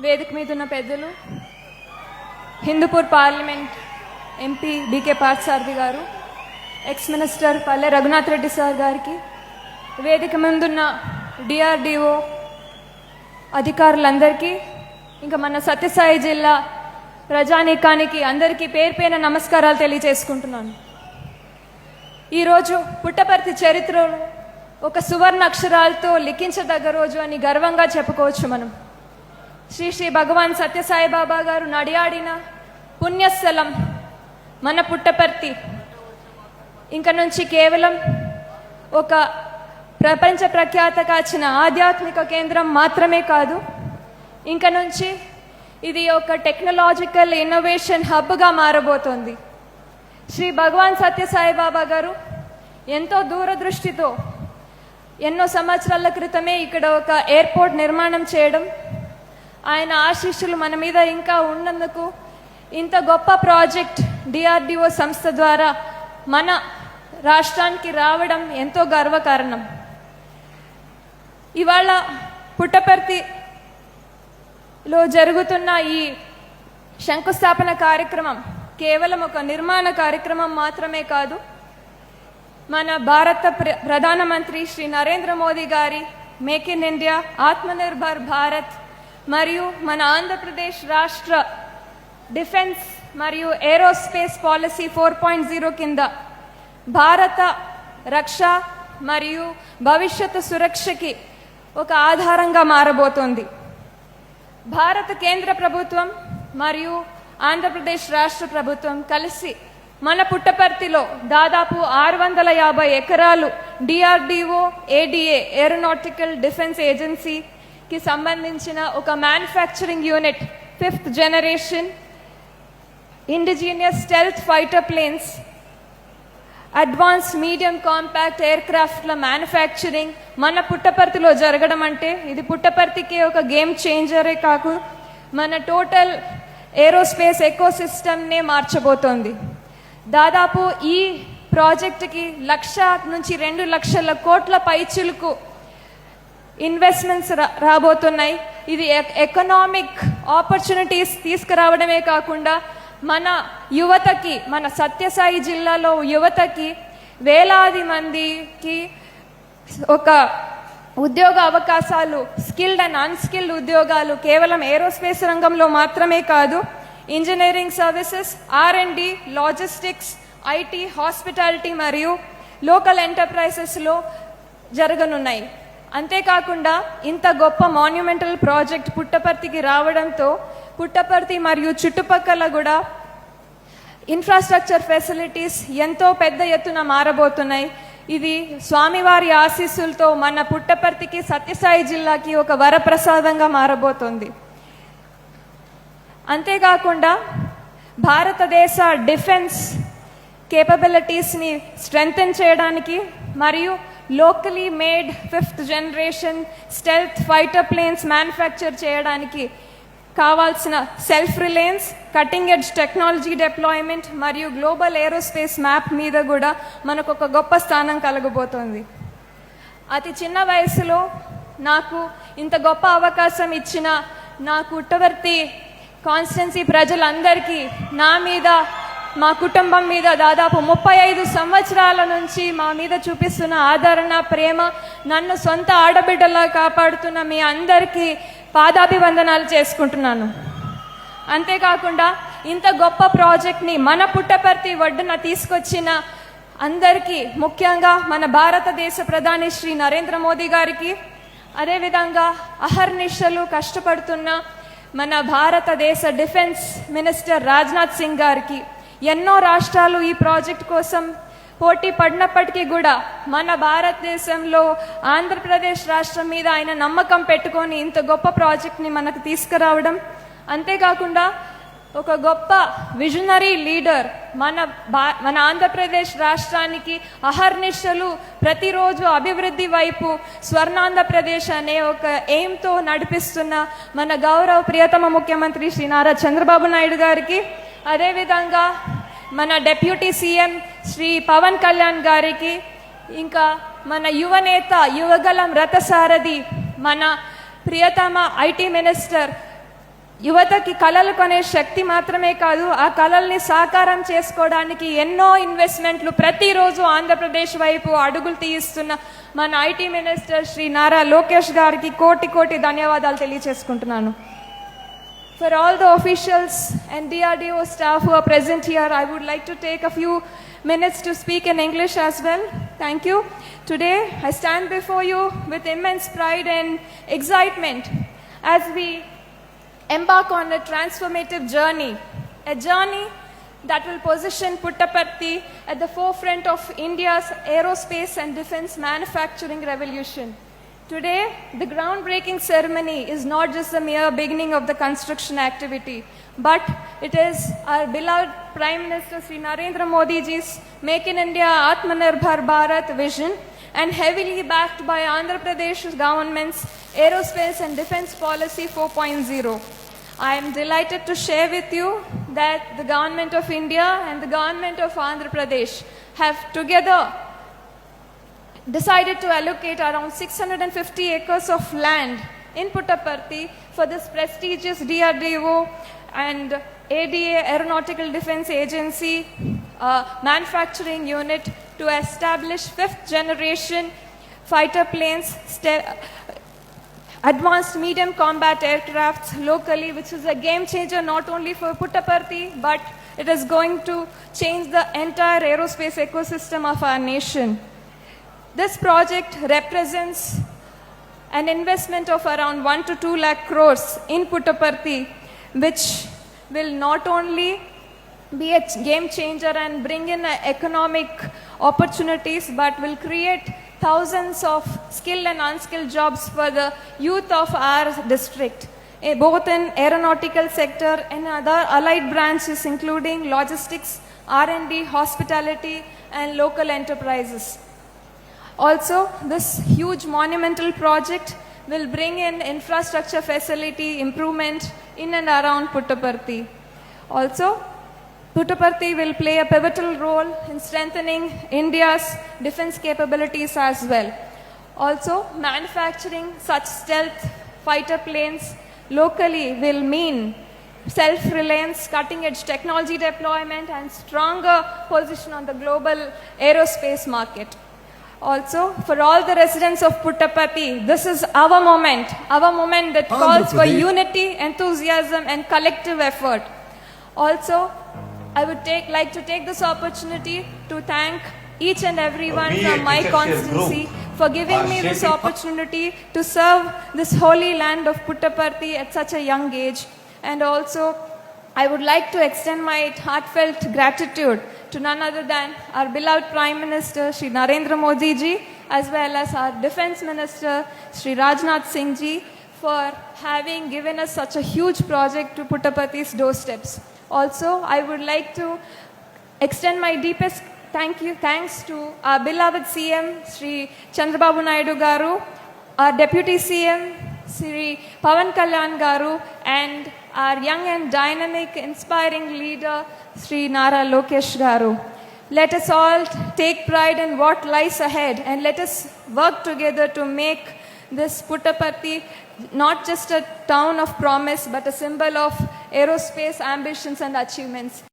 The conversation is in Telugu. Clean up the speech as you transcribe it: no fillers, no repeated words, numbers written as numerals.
వేదిక మీద ఉన్న పెద్దలు, హిందూపూర్ పార్లమెంట్ ఎంపీ డికే పార్థసారథి గారు, ex minister Palle Raghunath Reddy sir గారికి, వేదిక ముందున్న డిఆర్డిఓ అధికారులందరికీ, ఇంకా మన సత్యసాయి జిల్లా ప్రజానీకానికి అందరికీ పేరు పేరున నమస్కారాలు తెలియజేసుకుంటున్నాను. ఈరోజు పుట్టపర్తి చరిత్రలో ఒక సువర్ణ అక్షరాలతో లిఖించదగ్గ రోజు అని గర్వంగా చెప్పుకోవచ్చు. మనం శ్రీ శ్రీ భగవాన్ సత్యసాయి బాబా గారు నడియాడిన పుణ్యస్థలం మన పుట్టపర్తి ఇంక నుంచి కేవలం ఒక ప్రపంచ ప్రఖ్యాతగాచిన ఆధ్యాత్మిక కేంద్రం మాత్రమే కాదు, ఇంక నుంచి ఇది ఒక టెక్నాలజికల్ ఇన్నోవేషన్ హబ్గా మారబోతోంది. శ్రీ భగవాన్ సత్యసాయి బాబా గారు ఎంతో దూరదృష్టితో ఎన్నో సంవత్సరాల క్రితమే ఇక్కడ ఒక ఎయిర్పోర్ట్ నిర్మాణం చేయడం, ఆయన ఆశీస్సులు మన మీద ఇంకా ఉన్నందుకు ఇంత గొప్ప ప్రాజెక్ట్ డిఆర్డిఓ సంస్థ ద్వారా మన రాష్ట్రానికి రావడం ఎంతో గర్వకారణం. ఇవాళ పుట్టపర్తిలో జరుగుతున్న ఈ శంకుస్థాపన కార్యక్రమం కేవలం ఒక నిర్మాణ కార్యక్రమం మాత్రమే కాదు, మన భారత ప్రధానమంత్రి శ్రీ నరేంద్ర మోదీ గారి make in India, Atmanirbhar Bharat మరియు మన ఆంధ్రప్రదేశ్ రాష్ట్ర డిఫెన్స్ మరియు ఏరోస్పేస్ పాలసీ 4.0 కింద భారత రక్ష మరియు భవిష్యత్తు సురక్షకి ఒక ఆధారంగా మారబోతోంది. భారత కేంద్ర ప్రభుత్వం మరియు ఆంధ్రప్రదేశ్ రాష్ట్ర ప్రభుత్వం కలిసి మన పుట్టపర్తిలో దాదాపు 650 ఎకరాలు డిఆర్డిఓ ఏడిఏ ఏరోనాటికల్ డిఫెన్స్ ఏజెన్సీకి సంబంధించిన ఒక manufacturing unit, 5th generation indigenous stealth fighter planes, advance medium compact air క్రాఫ్ట్ల మ్యానుఫ్యాక్చరింగ్ మన పుట్టపర్తిలో జరగడం అంటే ఇది పుట్టపర్తికి ఒక గేమ్ చేంజరే కాకు, మన టోటల్ ఏరోస్పేస్ ఎకోసిస్టమ్నే మార్చబోతోంది. దాదాపు ఈ ప్రాజెక్టుకి 1,00,000 నుంచి 2 లక్షల కోట్ల పైచిలుకు ఇన్వెస్ట్మెంట్స్ రాబోతున్నాయి. ఇది ఎకనామిక్ ఆపర్చునిటీస్ తీసుకురావడమే కాకుండా మన యువతకి, మన సత్యసాయి జిల్లాలో యువతకి వేలాది మందికి ఒక ఉద్యోగ అవకాశాలు, స్కిల్డ్ అండ్ అన్స్కిల్డ్ ఉద్యోగాలు కేవలం ఏరోస్పేస్ రంగంలో మాత్రమే కాదు, engineering services, R&D, logistics, IT, hospitality మరియు లోకల్ ఎంటర్ప్రైజెస్లో జరగనున్నాయి. అంతేకాకుండా ఇంత గొప్ప మాన్యుమెంటల్ ప్రాజెక్ట్ పుట్టపర్తికి రావడంతో పుట్టపర్తి మరియు చుట్టుపక్కల కూడా ఇన్ఫ్రాస్ట్రక్చర్ ఫెసిలిటీస్ ఎంతో పెద్ద ఎత్తున మారబోతున్నాయి. ఇది స్వామివారి ఆశీస్సులతో మన పుట్టపర్తికి, సత్యసాయి జిల్లాకి ఒక వరప్రసాదంగా మారబోతోంది. అంతేకాకుండా భారతదేశ డిఫెన్స్ కేపబిలిటీస్ని స్ట్రెంగ్తెన్ చేయడానికి మరియు locally made 5th generation stealth fighter planes manufacture చేయడానికి కావాల్సిన self reliance, cutting edge technology deployment మరియు గ్లోబల్ ఏరోస్పేస్ మ్యాప్ మీద కూడా మనకు ఒక గొప్ప స్థానం కలగబోతోంది. అతి చిన్న వయసులో నాకు ఇంత గొప్ప అవకాశం ఇచ్చిన నా పుట్టపర్తి కాన్స్టిట్యున్సీ ప్రజలందరికీ, నా మీద, మా కుటుంబం మీద దాదాపు 35 సంవత్సరాల నుంచి మా మీద చూపిస్తున్న ఆదరణ, ప్రేమ, నన్ను సొంత ఆడబిడ్డలా కాపాడుతున్న మీ అందరికీ పాదాభివందనాలు చేసుకుంటున్నాను. అంతేకాకుండా ఇంత గొప్ప ప్రాజెక్ట్ని మన పుట్టపర్తి ఒడ్డున తీసుకొచ్చిన అందరికీ, ముఖ్యంగా మన భారతదేశ ప్రధాని శ్రీ నరేంద్ర మోదీ గారికి, అదేవిధంగా అహర్నిశలు కష్టపడుతున్న మన భారతదేశ డిఫెన్స్ మినిస్టర్ రాజ్నాథ్ సింగ్ గారికి, ఎన్నో రాష్ట్రాలు ఈ ప్రాజెక్ట్ కోసం పోటీ పడినప్పటికీ కూడా మన భారతదేశంలో ఆంధ్రప్రదేశ్ రాష్ట్రం మీద ఆయన నమ్మకం పెట్టుకొని ఇంత గొప్ప ప్రాజెక్ట్ని మనకు తీసుకురావడం, అంతేకాకుండా ఒక గొప్ప విజనరీ లీడర్ మన ఆంధ్రప్రదేశ్ రాష్ట్రానికి అహర్నిశలు ప్రతిరోజు అభివృద్ధి వైపు స్వర్ణాంధ్రప్రదేశ్ అనే ఒక ఎయిమ్తో నడిపిస్తున్న మన గౌరవ ప్రియతమ ముఖ్యమంత్రి శ్రీ నారా చంద్రబాబు నాయుడు గారికి, అదేవిధంగా మన డిప్యూటీ సీఎం శ్రీ పవన్ కళ్యాణ్ గారికి, ఇంకా మన యువనేత యువగలం రథసారథి మన ప్రియతమ ఐటీ మినిస్టర్ యువతకి కళలు కొనే శక్తి మాత్రమే కాదు, ఆ కళల్ని సాకారం చేసుకోవడానికి ఎన్నో ఇన్వెస్ట్మెంట్లు ప్రతిరోజు ఆంధ్రప్రదేశ్ వైపు అడుగులు తీయిస్తున్న మన ఐటీ మినిస్టర్ శ్రీ నారా లోకేష్ గారికి కోటి కోటి ధన్యవాదాలు తెలియజేసుకుంటున్నాను. For all the officials and DRDO staff who are present here, I would like to take a few minutes to speak in English as well. Thank you. Today, I stand before you with immense pride and excitement as we embark on a transformative journey, a journey that will position Puttaparthi at the forefront of India's aerospace and defense manufacturing revolution. Today, the groundbreaking ceremony is not just the mere beginning of the construction activity, but it is our beloved Prime Minister Sri Narendra Modi ji's Make in India Atmanirbhar Bharat vision and heavily backed by Andhra Pradesh government's Aerospace and Defense Policy 4.0. I am delighted to share with you that the Government of India and the Government of Andhra Pradesh have together decided to allocate around 650 acres of land in Puttaparthi for this prestigious DRDO and ADA Aeronautical Defense Agency manufacturing unit to establish 5th generation fighter planes, advanced medium combat aircrafts locally, which is a game changer not only for Puttaparthi, but it is going to change the entire aerospace ecosystem of our nation. This project represents an investment of around 1 to 2 lakh crores in Puttaparthi, which will not only be a game changer and bring in economic opportunities, but will create thousands of skilled and unskilled jobs for the youth of our district, both in aeronautical sector and other allied branches including logistics, R&D, hospitality and local enterprises. Also, this huge monumental project will bring in infrastructure facility improvement in and around Puttaparthi. Also, Puttaparthi will play a pivotal role in strengthening India's defense capabilities as well. Also, manufacturing such stealth fighter planes locally will mean self-reliance, cutting-edge technology deployment and stronger position on the global aerospace market. Also, for all the residents of Puttaparthi, this is our moment that calls for unity, enthusiasm and collective effort. Also, I would like to take this opportunity to thank each and everyone from my constituency for giving me this opportunity to serve this holy land of Puttaparthi at such a young age. And also, I would like to extend my heartfelt gratitude to none other than our beloved Prime Minister Shri Narendra Modi ji, as well as our Defense Minister Shri Rajnath Singh ji, for having given us such a huge project to Puttaparthi's doorsteps. Also, I would like to extend my deepest thanks to our beloved CM Shri Chandrababu Naidu Garu, our Deputy CM Shri Pawan Kalyan Garu, and our young and dynamic, inspiring leader, Sri Nara Lokesh Garu. Let us all take pride in what lies ahead and let us work together to make this Puttaparthi not just a town of promise but a symbol of aerospace ambitions and achievements.